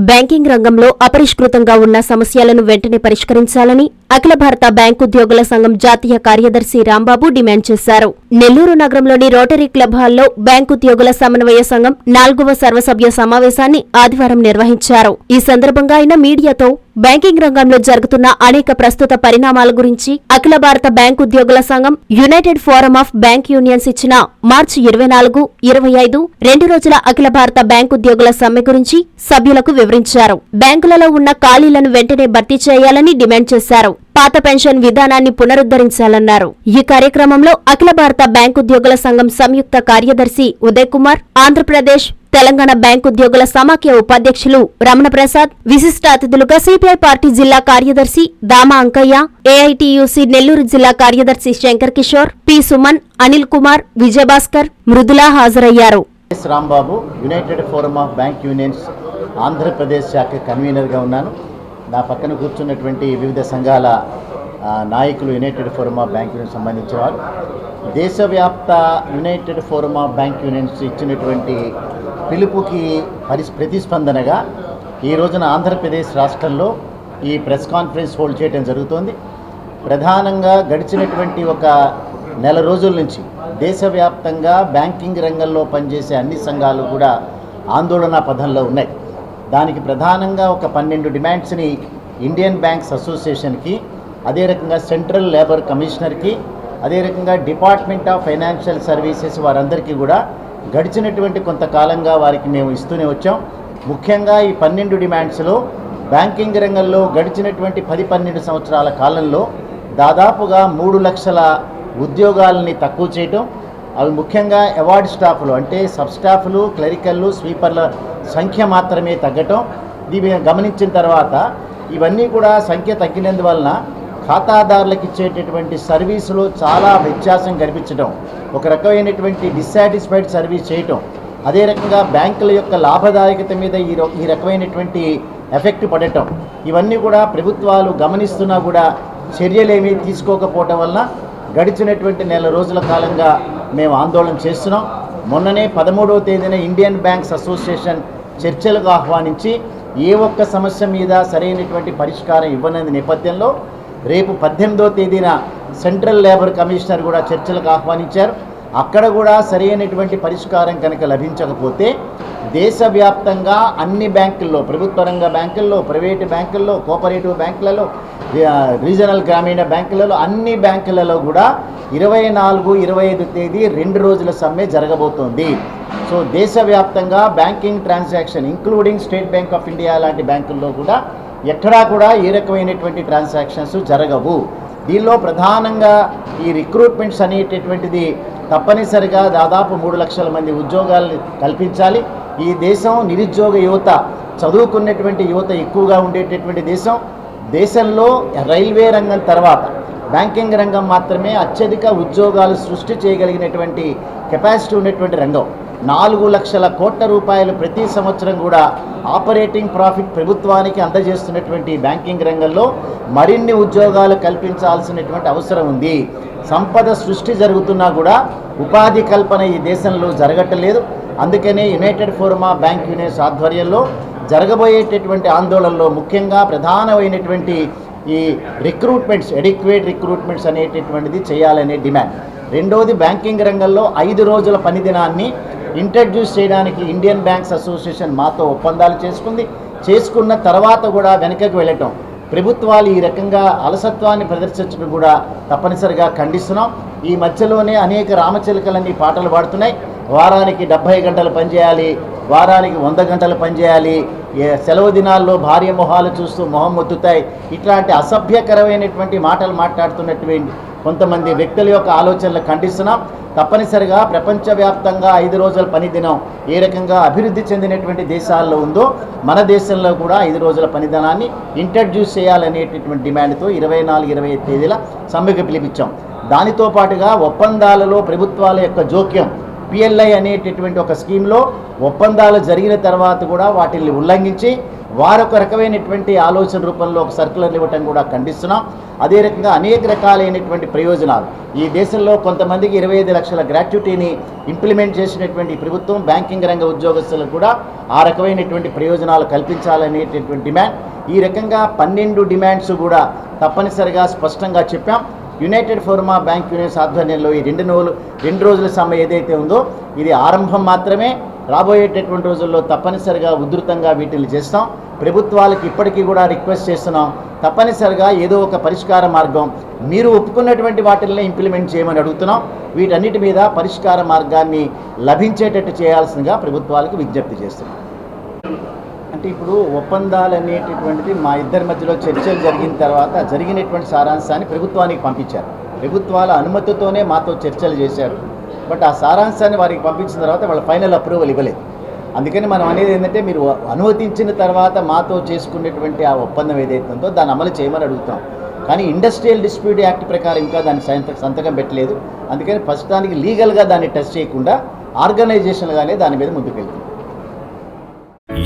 Banking రంగంలో అపరిష్కృతంగా ఉన్న సమస్యలను వెంటనే పరిష్కరించాలని అఖిల భారత బ్యాంకు ఉద్యోగుల సంఘం జాతీయ కార్యదర్శి రాంబాబు డిమాండ్ చేశారు. నెల్లూరు నగరంలోని రోటరీ క్లబ్ హాల్లో బ్యాంకు ఉద్యోగుల సమన్వయ సంఘం 4వ సర్వసభ్య సమావేశాన్ని ఆదివారం నిర్వహించారు. ఈ సందర్భంగా ఆయన మీడియాతో బ్యాంకింగ్ రంగంలో జరుగుతున్న అనేక ప్రస్తుత పరిణామాల గురించి అఖిల భారత బ్యాంకు ఉద్యోగుల సంఘం United forum of bank unions ఇచ్చిన మార్చి 24, 25 2 రోజుల అఖిల భారత బ్యాంకు ఉద్యోగుల సమ్మె గురించి సభ్యులకు వివరించారు. బ్యాంకులలో ఉన్న ఖాళీలను వెంటనే భర్తీ చేయాలని డిమాండ్ చేశారు. పాత పెన్షన్ విధానాన్ని పునరుద్ధరించాలన్నారు. ఈ కార్యక్రమంలో అఖిల భారత బ్యాంకు ఉద్యోగుల సంఘం సంయుక్త కార్యదర్శి ఉదయ్ కుమార్, ఆంధ్రప్రదేశ్, తెలంగాణ బ్యాంకు ఉద్యోగుల సమాఖ్య ఉపాధ్యక్షులు రమణ ప్రసాద్, విశిష్ట అతిథులుగా సిపిఐ పార్టీ జిల్లా కార్యదర్శి దామ అంకయ్య, ఏఐటియుసి నెల్లూరు జిల్లా కార్యదర్శి శంకర్ కిషోర్, పి సుమన్, అనిల్ కుమార్, విజయభాస్కర్, మృదులా హాజరయ్యారు. Rambabu, United forum of bank unions Andhra Pradesh శాఖ కన్వీనర్గా ఉన్నాను. నా పక్కన కూర్చున్నటువంటి వివిధ సంఘాల నాయకులు United forum of bank unions సంబంధించిన వారు. దేశవ్యాప్త United forum of bank unions ఇచ్చినటువంటి పిలుపుకి ప్రతిస్పందనగా ఈ రోజున ఆంధ్రప్రదేశ్ రాష్ట్రంలో ఈ ప్రెస్ కాన్ఫరెన్స్ హోల్డ్ చేయడం జరుగుతోంది. ప్రధానంగా గడిచినటువంటి ఒక నెల రోజుల నుంచి దేశవ్యాప్తంగా బ్యాంకింగ్ రంగంలో పనిచేసే అన్ని సంఘాలు కూడా ఆందోళన పథంలో ఉన్నాయి. దానికి ప్రధానంగా ఒక 12 డిమాండ్స్ని ఇండియన్ బ్యాంక్స్ అసోసియేషన్కి, అదే రకంగా సెంట్రల్ లేబర్ కమిషనర్కి, అదే రకంగా డిపార్ట్మెంట్ ఆఫ్ ఫైనాన్షియల్ సర్వీసెస్ వారందరికీ కూడా గడిచినటువంటి కొంతకాలంగా వారికి మేము ఇస్తూనే వచ్చాం. ముఖ్యంగా ఈ 12 డిమాండ్స్లో బ్యాంకింగ్ రంగంలో గడిచినటువంటి 10-12 సంవత్సరాల కాలంలో దాదాపుగా 3 లక్షల ఉద్యోగాలని తక్కువ చేయటం, అవి ముఖ్యంగా అవార్డ్ స్టాఫ్లు అంటే సబ్ స్టాఫ్లు, క్లరికల్లు, స్వీపర్ల సంఖ్య మాత్రమే తగ్గటం. ఇది గమనించిన తర్వాత ఇవన్నీ కూడా సంఖ్య తగ్గినందువలన ఖాతాదారులకు ఇచ్చేటటువంటి సర్వీసులో చాలా వ్యత్యాసం కనిపించడం, ఒక రకమైనటువంటి డిస్సాటిస్ఫైడ్ సర్వీస్ చేయటం, అదే రకంగా బ్యాంకుల యొక్క లాభదాయకత మీద ఈ రకమైనటువంటి ఎఫెక్ట్ పడటం, ఇవన్నీ కూడా ప్రభుత్వాలు గమనిస్తున్నా కూడా చర్యలేమీ తీసుకోకపోవటం వలన గడిచినటువంటి నెల రోజుల కాలంగా మేము ఆందోళన చేస్తున్నాం. మొన్ననే 13వ తేదీన ఇండియన్ బ్యాంక్స్ అసోసియేషన్ చర్చలకు ఆహ్వానించి ఏ ఒక్క సమస్య మీద సరైనటువంటి పరిష్కారం ఇవ్వని నేపథ్యంలో రేపు 18వ తేదీన సెంట్రల్ లేబర్ కమిషనర్ కూడా చర్చలకు ఆహ్వానించారు. అక్కడ కూడా సరైనటువంటి పరిష్కారం కనుక లభించకపోతే దేశవ్యాప్తంగా అన్ని బ్యాంకుల్లో, ప్రభుత్వ రంగ బ్యాంకుల్లో, ప్రైవేటు బ్యాంకుల్లో, కోఆపరేటివ్ బ్యాంకులలో, రీజనల్ గ్రామీణ బ్యాంకులలో, అన్ని బ్యాంకులలో కూడా 24, 25 తేదీ 2 రోజుల సమ్మె జరగబోతోంది. సో దేశవ్యాప్తంగా banking transaction including state bank of India లాంటి బ్యాంకుల్లో కూడా ఎక్కడా కూడా ఏ రకమైనటువంటి ట్రాన్సాక్షన్స్ జరగవు. దీనిలో ప్రధానంగా ఈ రిక్రూట్మెంట్స్ అనేటటువంటిది తప్పనిసరిగా దాదాపు 3 లక్షల మంది ఉద్యోగాలను కల్పించాలి. ఈ దేశం నిరుద్యోగ యువత, చదువుకున్నటువంటి యువత ఎక్కువగా ఉండేటటువంటి దేశం. దేశంలో రైల్వే రంగం తర్వాత బ్యాంకింగ్ రంగం మాత్రమే అత్యధిక ఉద్యోగాలు సృష్టి చేయగలిగినటువంటి కెపాసిటీ ఉన్నటువంటి రంగం. 4 లక్షల కోట్ల రూపాయలు ప్రతి సంవత్సరం కూడా ఆపరేటింగ్ ప్రాఫిట్ ప్రభుత్వానికి అందజేస్తున్నటువంటి బ్యాంకింగ్ రంగంలో మరిన్ని ఉద్యోగాలు కల్పించాల్సినటువంటి అవసరం ఉంది. సంపద సృష్టి జరుగుతున్నా కూడా ఉపాధి కల్పన ఈ దేశంలో జరగట్లేదు. అందుకనే United forum of bank unions ఆధ్వర్యంలో జరగబోయేటటువంటి ఆందోళనలో ముఖ్యంగా ప్రధానమైనటువంటి ఈ రిక్రూట్మెంట్స్, ఎడిక్వేట్ రిక్రూట్మెంట్స్ అనేటటువంటిది చేయాలనే డిమాండ్. రెండవది, బ్యాంకింగ్ రంగంలో 5 రోజుల పని దినాన్ని ఇంట్రడ్యూస్ చేయడానికి ఇండియన్ బ్యాంక్స్ అసోసియేషన్ మాతో ఒప్పందాలు చేసుకున్న తర్వాత కూడా వెనకకు వెళ్ళటం, ప్రభుత్వాలు ఈ రకంగా అలసత్వాన్ని ప్రదర్శించడం కూడా తప్పనిసరిగా ఖండిస్తున్నాం. ఈ మధ్యలోనే అనేక రామచిలకలన్నీ పాటలు పాడుతున్నాయి. వారానికి 70 గంటలు పనిచేయాలి, వారానికి 100 గంటలు పనిచేయాలి, సెలవు దినాల్లో భార్య మొహాలు చూస్తూ మొహం మొత్తుతాయి, ఇట్లాంటి అసభ్యకరమైనటువంటి మాటలు మాట్లాడుతున్నటువంటి కొంతమంది వ్యక్తుల యొక్క ఆలోచనలు ఖండిస్తున్నాం. తప్పనిసరిగా ప్రపంచవ్యాప్తంగా 5 రోజుల పని దినం ఏ రకంగా అభివృద్ధి చెందినటువంటి దేశాల్లో ఉందో మన దేశంలో కూడా 5 రోజుల పని దినాన్ని ఇంట్రడ్యూస్ చేయాలనేటటువంటి డిమాండ్తో 24, 25 తేదీల సమ్మెకు పిలిపించాం. దానితో పాటుగా ఒప్పందాలలో ప్రభుత్వాల యొక్క జోక్యం, పిఎల్ఐ అనేటటువంటి ఒక స్కీమ్లో ఒప్పందాలు జరిగిన తర్వాత కూడా వాటిని ఉల్లంఘించి వారొక రకమైనటువంటి ఆలోచన రూపంలో ఒక సర్కులర్లు ఇవ్వటం కూడా ఖండిస్తున్నాం. అదే రకంగా అనేక రకాలైనటువంటి ప్రయోజనాలు ఈ దేశంలో కొంతమందికి 25 లక్షల గ్రాట్యుటీని ఇంప్లిమెంట్ చేసినటువంటి ప్రభుత్వం బ్యాంకింగ్ రంగ ఉద్యోగస్తులకు కూడా ఆ రకమైనటువంటి ప్రయోజనాలు కల్పించాలనేటటువంటి డిమాండ్. ఈ రకంగా 12 డిమాండ్స్ కూడా తప్పనిసరిగా స్పష్టంగా చెప్పాం. United forum of bank unions ఆధ్వర్యంలో ఈ 2 రోజుల సమ్మె ఏదైతే ఉందో ఇది ఆరంభం మాత్రమే. రాబోయేటటువంటి రోజుల్లో తప్పనిసరిగా ఉధృతంగా వీటిని చేస్తాం. ప్రభుత్వాలకు ఇప్పటికీ కూడా రిక్వెస్ట్ చేస్తున్నాం, తప్పనిసరిగా ఏదో ఒక పరిష్కార మార్గం మీరు ఒప్పుకున్నటువంటి వాటిల్ని ఇంప్లిమెంట్ చేయమని అడుగుతున్నాం. వీటన్నిటి మీద పరిష్కార మార్గాన్ని లభించేటట్టు చేయాల్సిందిగా ప్రభుత్వాలకు విజ్ఞప్తి చేస్తున్నాం. అంటే ఇప్పుడు ఒప్పందాలు అనేటటువంటిది మా ఇద్దరి మధ్యలో చర్చలు జరిగిన తర్వాత జరిగినటువంటి సారాంశాన్ని ప్రభుత్వానికి పంపించారు. ప్రభుత్వాల అనుమతితోనే మాతో చర్చలు చేశారు. బట్ ఆ సారాంశాన్ని వారికి పంపించిన తర్వాత వాళ్ళ ఫైనల్ అప్రూవల్ ఇవ్వలేదు. అందుకని మనం అనేది ఏంటంటే మీరు అనుమతించిన తర్వాత మాతో చేసుకునేటువంటి ఆ ఒప్పందం ఏదైతే ఉందో దాన్ని అమలు చేయమని అడుగుతాం. కానీ ఇండస్ట్రియల్ డిస్ప్యూట్ యాక్ట్ ప్రకారం ఇంకా దాన్ని సంతకం పెట్టలేదు. అందుకని ప్రస్తుతానికి లీగల్గా దాన్ని టెస్ట్ చేయకుండా ఆర్గనైజేషన్గానే దాని మీద ముందుకెళ్తుంది.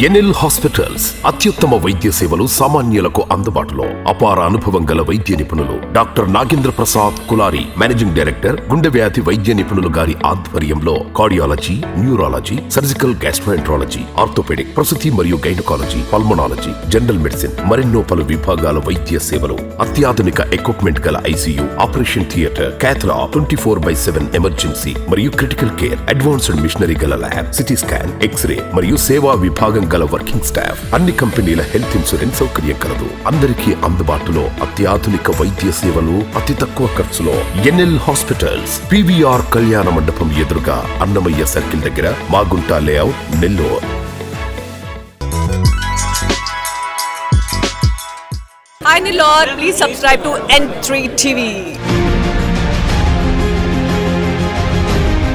ఎన్ఎల్ హాస్పిటల్స్ అత్యుత్తమ వైద్య సేవలు సామాన్యులకు అందుబాటులో. అపార అనుభవం గల వైద్య నిపుణులు doctor Nagendra Prasad Kulari, managing director, గుండె వ్యాధి వైద్య నిపుణులు గారి ఆధ్వర్యంలో cardiology, neurology, surgical gastroenterology, orthopaedic, ప్రసూతి మరియు గైనకాలజీ, పల్మనాలజీ, జనరల్ మెడిసిన్ మరెన్నో పలు విభాగాల వైద్య సేవలు. అత్యాధునిక ఎక్విప్మెంట్ గల ఐసీయూ, ఆపరేషన్ థియేటర్, క్యాథ్లా, 24/7 ఎమర్జెన్సీ మరియు క్రిటికల్ కేర్, అడ్వాన్స్డ్ మిషనరీ గల ల్యాబ్, సిటీ స్కాన్, ఎక్స్రే మరియు సేవా విభాగం గల వర్కింగ్ స్టాఫ్. అన్ని కంపెనీల హెల్త్ ఇన్సూరెన్స్ సౌకర్యం కలదు. అందరికీ అందుబాటులో అత్యాధునిక వైద్య సేవలు అతి తక్కువ ఖర్చులో. ఎన్ఎల్ హాస్పిటల్స్, పివిఆర్ కళ్యాణ మండపం ఎదురుగా, అన్నమయ్య సర్కిల్ దగ్గర, Magunta layout, Nellore. Hi Nilor, please subscribe to N3 TV.